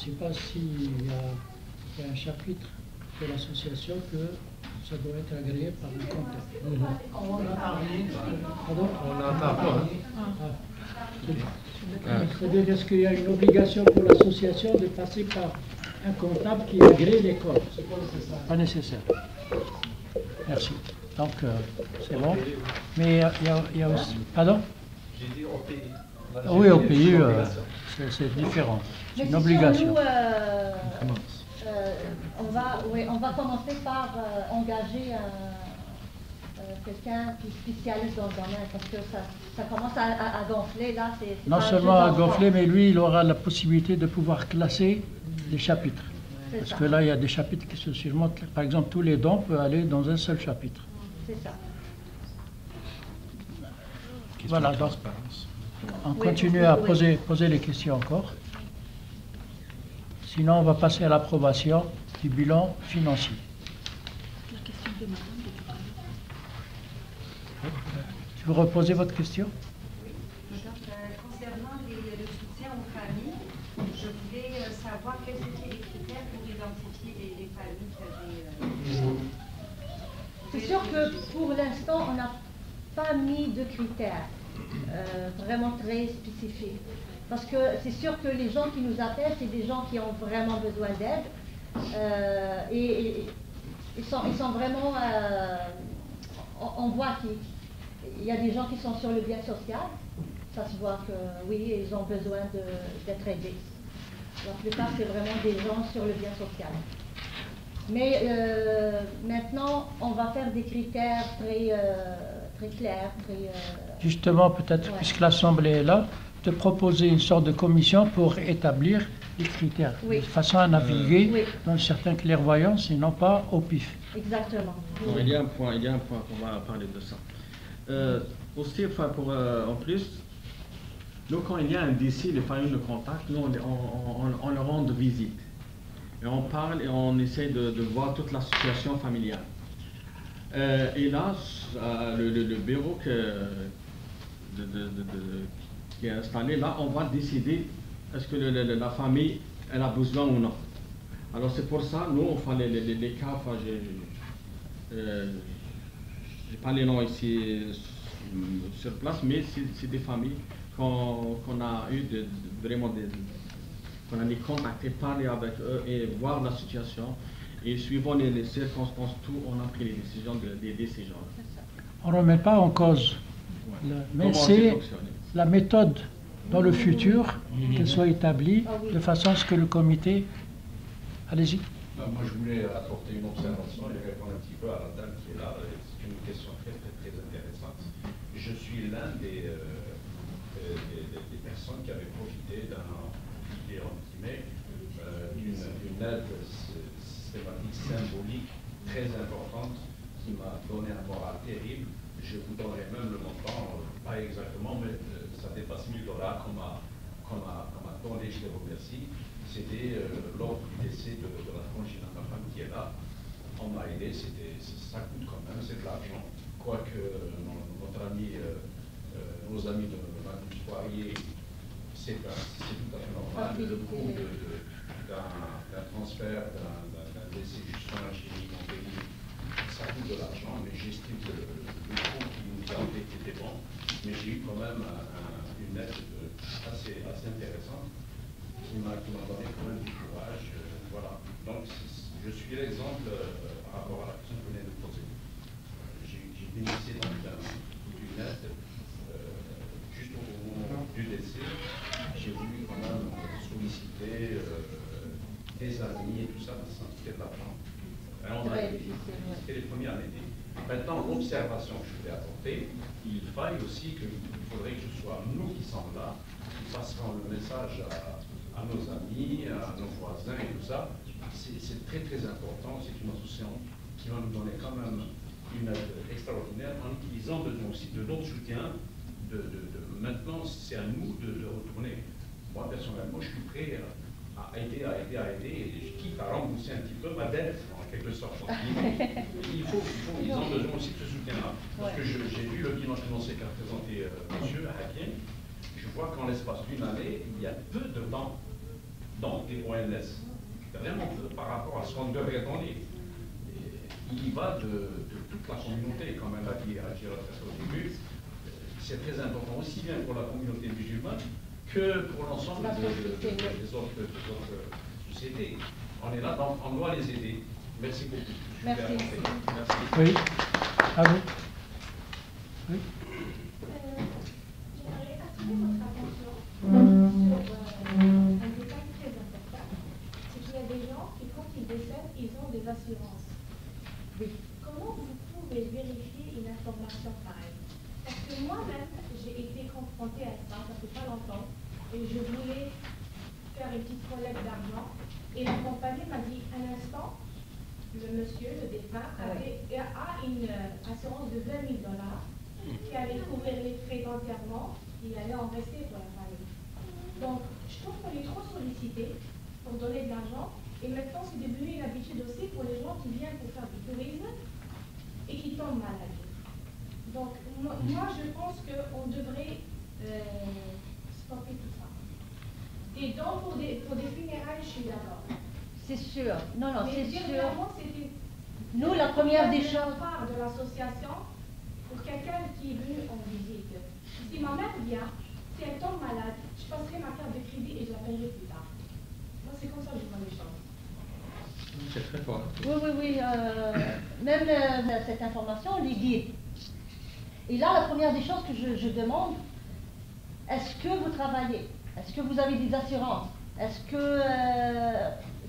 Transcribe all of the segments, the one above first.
sais pas s'il y a un chapitre de l'association que ça doit être agréé par un comptable. On en a parlé. Pardon? On n'entend pas. C'est-à-dire, est-ce qu'il y a une obligation pour l'association de passer par un comptable qui agrée les comptes? C'est pas nécessaire. Pas nécessaire. Merci. Donc, c'est bon. Mais il y a aussi... Pardon? J'ai dit au pays. Oui, au pays, c'est différent. C'est une obligation. Nous, on va commencer par engager quelqu'un qui est spécialiste dans le domaine, parce que ça commence à gonfler, là. Non seulement à gonfler, mais lui, il aura la possibilité de pouvoir classer les chapitres. Parce que là, il y a des chapitres qui se surmontent. Par exemple, tous les dons peuvent aller dans un seul chapitre. C'est ça. Voilà, donc, on continue à poser les questions encore. Sinon, on va passer à l'approbation du bilan financier. La question de madame. Vous reposez votre question? Concernant le soutien aux familles, je voulais savoir quels étaient les critères pour identifier les familles qui avaient... C'est sûr que pour l'instant, on n'a pas mis de critères vraiment très spécifiques. Parce que c'est sûr que les gens qui nous appellent, c'est des gens qui ont vraiment besoin d'aide. Et ils sont vraiment... on voit qu'il y a des gens qui sont sur le bien social. Ça se voit que, oui, ils ont besoin d'être aidés. La plupart, c'est vraiment des gens sur le bien social. Mais maintenant, on va faire des critères très clairs. Justement, peut-être, puisque l'Assemblée est là, de proposer une sorte de commission pour établir les critères, de façon à naviguer dans une certaine clairvoyance et non pas au pif. Exactement. Bon, il y a un point qu'on va parler de ça. Aussi, en plus, nous, quand il y a un décès, les familles nous contactent, nous, on leur rend visite. Et on parle et on essaie de voir toute la situation familiale. Et là, le bureau qui est installé, là, on va décider est-ce que la famille elle a besoin ou non. Alors c'est pour ça, nous, on fait les cas, enfin, j'ai pas les noms ici sur place, mais c'est des familles qu'on a eu vraiment qu'on a contacté, parler avec eux et voir la situation. Et suivant les circonstances, tout, on a pris les décisions d'aider ces gens. On ne remet pas en cause, mais c'est la méthode dans le futur qu'elle soit établie de façon à ce que le comité... Allez-y. Moi, je voulais apporter une observation et répondre un petit peu à la dame qui est là. C'est une question très intéressante. Je suis l'un des personnes qui avaient profité d'une aide systématique, symbolique, très importante, qui m'a donné un moral terrible. Je vous donnerai même le montant, pas exactement, mais ça dépasse 1000 $ qu'on m'a donné, je les remercie. C'était lors du décès de la frangine de ma femme qui est là. On m'a aidé, ça coûte quand même, c'est de l'argent. Quoique nos amis de Madame Poirier, c'est tout à fait normal. Le coût d'un transfert, d'un décès juste en Algérie, en pays, ça coûte de l'argent, mais j'estime que le coût qui nous a fait était bon. Mais j'ai eu quand même une aide assez intéressante qui m'a donné quand même du courage. Voilà. Donc, je suis l'exemple par rapport à la question que vous venez de poser. J'ai bénéficié d'une aide juste au moment du décès. J'ai voulu quand même solliciter des amis et tout ça, sans quitter de l'argent. C'était les premiers à m'aider. Maintenant, l'observation que je voulais apporter, il faille aussi qu'il faudrait que ce soit nous qui sommes là, qui passerons le message à nos amis, à nos voisins et tout ça. C'est très important, c'est une association qui va nous donner quand même une aide extraordinaire en utilisant aussi de notre soutien. Maintenant, c'est à nous de retourner. Moi, personnellement, je suis prêt à aider, et je quitte à rembourser un petit peu ma dette, en quelque sorte. Ils ont besoin aussi de ce soutien-là. Parce que j'ai vu le bilan financier qu'a présenté M. Hakim. Je vois qu'en l'espace d'une année, il y a peu de temps donc des ONS, vraiment par rapport à ce qu'on devrait donner. Il y va de toute la communauté, comme elle a dit au début. C'est très important aussi bien pour la communauté musulmane que pour l'ensemble des autres sociétés. On est là, donc on doit les aider. Merci beaucoup. Merci. Merci. Oui. À vous. Oui. J'aimerais attirer votre attention sur un détail très important. C'est qu'il y a des gens qui, quand ils décèdent, ils ont des assurances. Oui. Comment vous pouvez vérifier une information pareille? Parce que moi-même, j'ai été confrontée à ça fait pas longtemps, et je voulais faire une petite collecte d'argent, et la compagnie m'a dit, un instant, le monsieur, le défunt, a une assurance de $20 000 qui allait couvrir les frais d'enterrement, et allait en rester pour la famille. Donc, je trouve qu'on est trop sollicité pour donner de l'argent, et maintenant c'est devenu une habitude aussi pour les gens qui viennent pour faire du tourisme et qui tombent malades. Donc, moi je pense qu'on devrait stopper tout ça. Et donc, pour des funérailles, je suis d'accord. C'est sûr. Non, non, c'est sûr. C'était Nous, la première des choses... part de l'association pour quelqu'un qui est venu en visite. Si ma mère vient, si elle tombe malade, je passerai ma carte de crédit et je la paierai plus tard. Moi, c'est comme ça que je vois les choses. C'est très fort. Oui, oui, oui. Même cette information, on les guide. Et là, la première des choses que je demande, est-ce que vous travaillez? Est-ce que vous avez des assurances? Est-ce que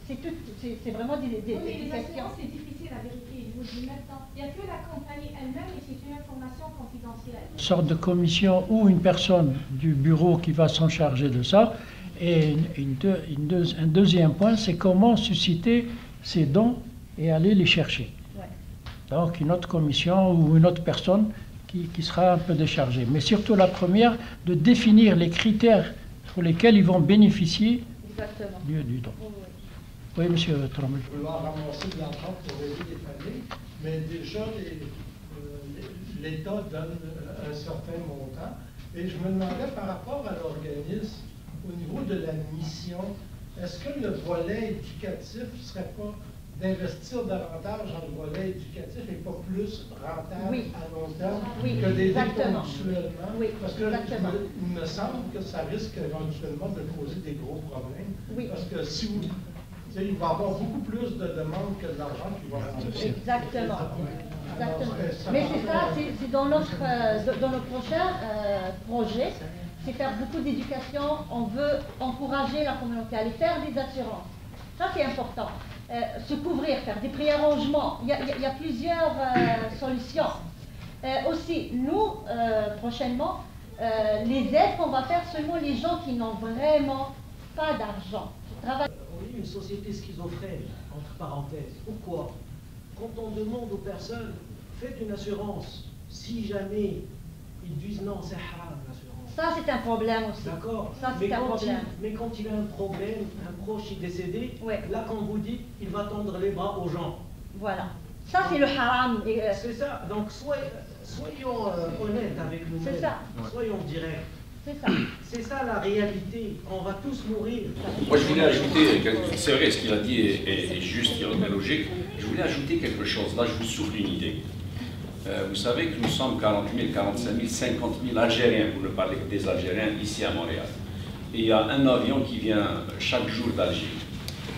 c'est vraiment des Les questions? assurances, c'est difficile à vérifier. Je vous le dis maintenant. Il n'y a que la compagnie elle-même et c'est une information confidentielle. Une sorte de commission ou une personne du bureau qui va s'en charger de ça. Et un deuxième point, c'est comment susciter ces dons et aller les chercher. Ouais. Donc une autre commission ou une autre personne qui sera un peu déchargée. Mais surtout la première, de définir les critères pour lesquels ils vont bénéficier du don. Oui, oui. Oui, monsieur Trommel. Vouloir ramasser de l'argent pour aider les familles, mais déjà l'État donne un certain montant. Et je me demandais par rapport à l'organisme, au niveau de la mission, est-ce que le volet éducatif ne serait pas d'investir davantage dans le volet éducatif et pas plus rentable à long terme que d'aider ponctuellement? Oui, parce que il me semble que ça risque éventuellement de causer des gros problèmes. Oui. Parce que si vous... il va y avoir beaucoup plus de demandes que d'argent qui va rentrer. Exactement. Exactement. Mais c'est ça, c'est dans notre prochain projet, c'est faire beaucoup d'éducation. On veut encourager la communauté à aller faire des assurances. Ça, c'est important. Se couvrir, faire des préarrangements. Il y a plusieurs solutions. Aussi, nous, prochainement, les aides qu'on va faire seulement les gens qui n'ont vraiment pas d'argent. On est une société schizophrène, entre parenthèses. Pourquoi? Quand on demande aux personnes, faites une assurance, si jamais ils disent non, c'est haram l'assurance. Ça, c'est un problème aussi. D'accord. Ça, c'est un problème. Mais quand il a un problème, un proche est décédé, là, quand vous dites, il va tendre les bras aux gens. Voilà. Ça, c'est le haram. C'est ça. Donc, soyons honnêtes avec nous-mêmes. C'est ça. Soyons directs. C'est ça. C'est ça la réalité. On va tous mourir. Moi, je voulais ajouter, c'est vrai, ce qu'il a dit est juste, il est logique. Je voulais ajouter quelque chose. Là, je vous souffle une idée. Vous savez que nous sommes 40 000, 45 000, 50 000 Algériens, pour ne parler que des Algériens, ici à Montréal. Et il y a un avion qui vient chaque jour d'Algérie.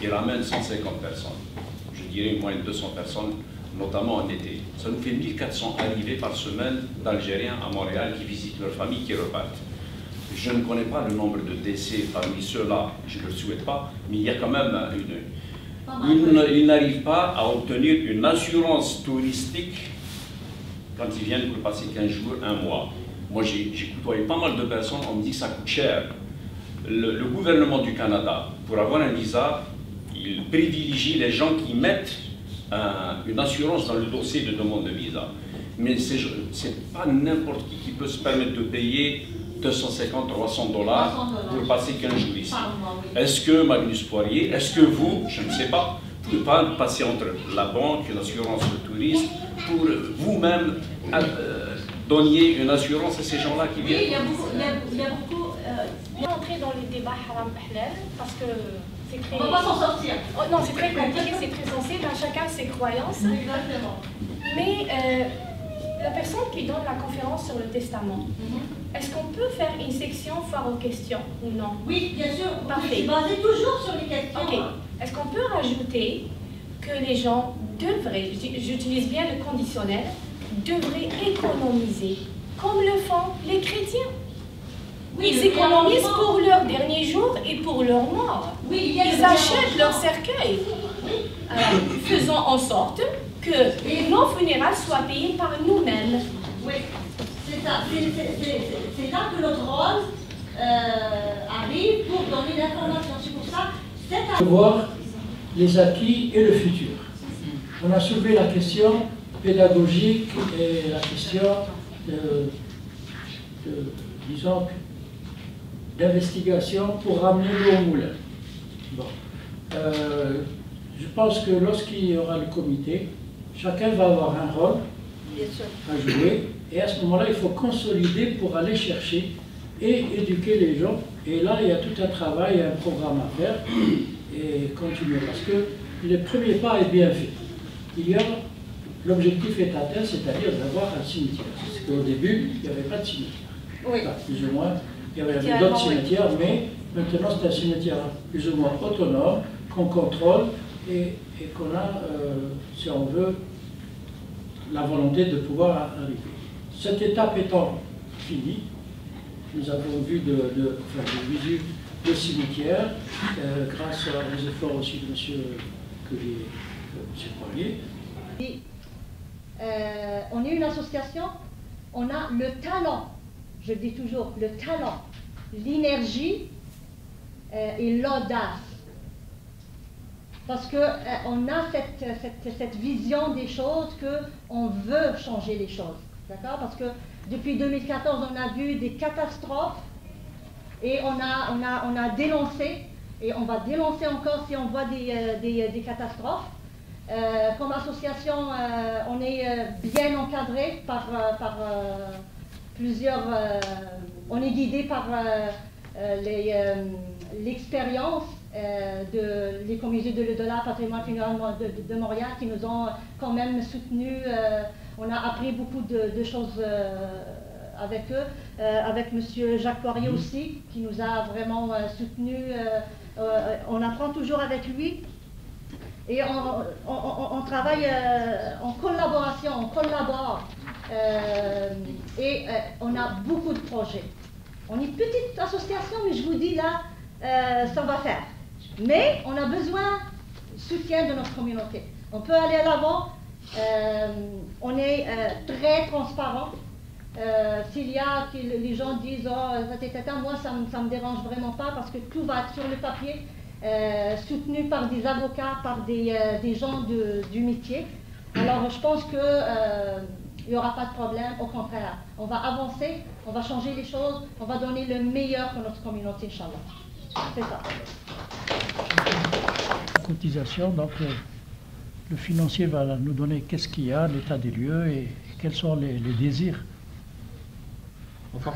Il ramène 150 personnes. Je dirais moins de 200 personnes, notamment en été. Ça nous fait 1400 arrivées par semaine d'Algériens à Montréal qui visitent leur famille, qui repartent. Je ne connais pas le nombre de décès parmi ceux-là, je ne le souhaite pas, mais il y a quand même ils n'arrivent pas à obtenir une assurance touristique quand ils viennent pour passer 15 jours, un mois. Moi, j'ai côtoyé pas mal de personnes, on me dit que ça coûte cher. Le gouvernement du Canada, pour avoir un visa, il privilégie les gens qui mettent une assurance dans le dossier de demande de visa. Mais c'est pas n'importe qui peut se permettre de payer 250, 300 $ pour passer 15 jours ici. Est-ce que Magnus Poirier, est-ce que vous, je ne sais pas, vous ne pouvez pas passer entre la banque et l'assurance de tourisme pour vous-même donner une assurance à ces gens-là qui viennent? Oui, il y a beaucoup. Entrer dans les débats haram halal parce que c'est très... On va pas s'en sortir. Oh, non, c'est très compliqué, c'est très sensible, à chacun ses croyances. Exactement. Mais la personne qui donne la conférence sur le testament, est-ce qu'on peut faire une section foire aux questions ou non? Oui, bien sûr. Parfait. C'est basé toujours sur les questions. Ok. Est-ce qu'on peut rajouter que les gens devraient, j'utilise bien le conditionnel, devraient économiser comme le font les chrétiens? Oui, ils économisent pour leur dernier jour et pour leur mort. Oui, ils achètent leur cercueil. Oui. Alors, faisons en sorte que nos funérailles soient payées par nous-mêmes. Oui, c'est ça. C'est là que notre rôle arrive pour donner l'information. C'est pour ça, de voir les acquis et le futur. On a soulevé la question pédagogique et la question disons, d'investigation pour ramener l'eau au moulin. Bon. Je pense que lorsqu'il y aura le comité, chacun va avoir un rôle à jouer, et à ce moment-là, il faut consolider pour aller chercher et éduquer les gens. Et là, il y a tout un travail, un programme à faire, et continuer, parce que le premier pas est bien fait. L'objectif est atteint, c'est-à-dire d'avoir un cimetière. Parce qu'au début, il n'y avait pas de cimetière. Oui. Enfin, plus ou moins, il y avait d'autres cimetières, mais maintenant c'est un cimetière plus ou moins autonome, qu'on contrôle et qu'on a, si on veut, la volonté de pouvoir arriver. Cette étape étant finie, nous avons vu visu le cimetière, grâce aux efforts aussi de M. Cuvier, M. Poirier. On est une association, on a le talent, je dis toujours, le talent, l'énergie et l'audace. Parce qu'on a cette vision des choses, qu'on veut changer les choses. D'accord? Parce que depuis 2014, on a vu des catastrophes et on a dénoncé, et on va dénoncer encore si on voit des catastrophes. Comme association, on est bien encadré par plusieurs... on est guidé par l'expérience des comités de l'au-delà, patrimoine funéraire de Montréal, qui nous ont quand même soutenus. On a appris beaucoup de choses avec eux, avec M. Jacques Poirier aussi, qui nous a vraiment soutenus. On apprend toujours avec lui. Et on travaille en collaboration, on collabore. Et on a beaucoup de projets. On est une petite association, mais je vous dis là, ça va faire. Mais on a besoin du soutien de notre communauté. On peut aller à l'avant. On est très transparent. S'il y a que les gens disent oh, moi ça me dérange vraiment pas parce que tout va être sur le papier, soutenu par des avocats, par des gens du métier. Alors je pense que il n'y aura pas de problème, au contraire. On va avancer, on va changer les choses, on va donner le meilleur pour notre communauté, Inch'Allah. C'est ça. Cotisation, donc le financier va nous donner qu'est-ce qu'il y a, l'état des lieux et quels sont les désirs. Enfin,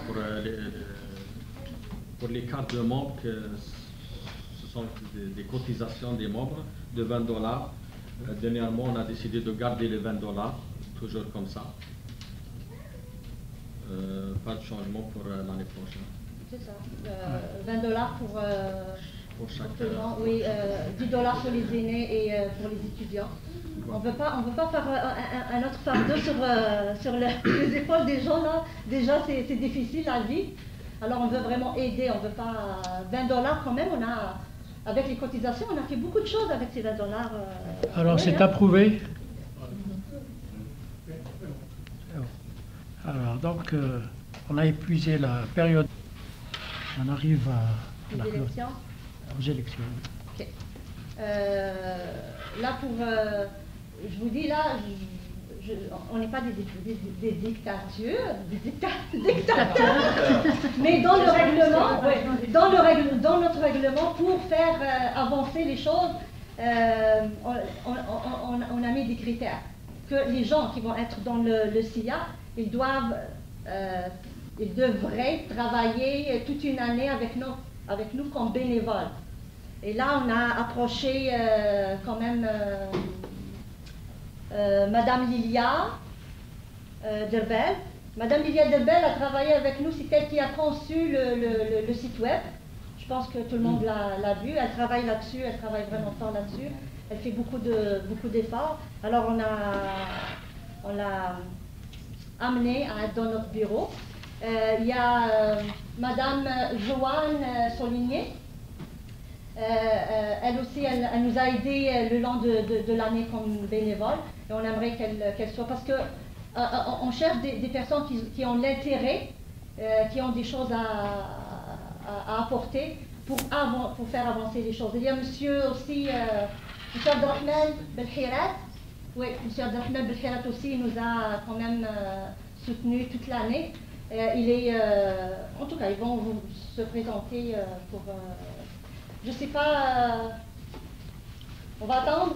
pour les cartes de membres, ce sont des cotisations des membres de $20. Dernièrement, on a décidé de garder les $20, toujours comme ça. Pas de changement pour l'année prochaine. C'est ça. $20 pour chaque tout le monde, oui, $10 pour les aînés et pour les étudiants. On ne veut pas faire un autre fardeau sur les épaules des gens là. Déjà c'est difficile la vie. Alors on veut vraiment aider. On veut pas $20 quand même. Avec les cotisations, on a fait beaucoup de choses avec ces $20. Alors oui, c'est approuvé. Alors donc on a épuisé la période. On arrive à aux élections. Okay. Là je vous dis là, on n'est pas des dictatures, dictateurs, mais dans le règlement, dans notre règlement, pour faire avancer les choses, on a mis des critères. Que les gens qui vont être dans le SIA, ils devraient travailler toute une année avec nous comme bénévoles. Et là, on a approché quand même Madame Lilia Derbel. Madame Lilia Derbel a travaillé avec nous, c'est elle qui a conçu le site web. Je pense que tout le monde l'a vu. Elle travaille là-dessus, elle travaille vraiment fort là-dessus. Elle fait beaucoup d'efforts. Alors on l'a amenée à être dans notre bureau. Il y a Madame Joanne Soligné. Elle aussi, elle nous a aidés le long de l'année comme bénévole. Et on aimerait qu'elle soit... Parce que on cherche des personnes qui ont l'intérêt, qui ont des choses à apporter pour faire avancer les choses. Il y a monsieur aussi, monsieur Abdelrahman Belhirat. Oui, monsieur Abdelrahman Belhirat aussi, il nous a quand même soutenu toute l'année. Il est, en tout cas, ils vont se présenter pour... je ne sais pas, on va attendre.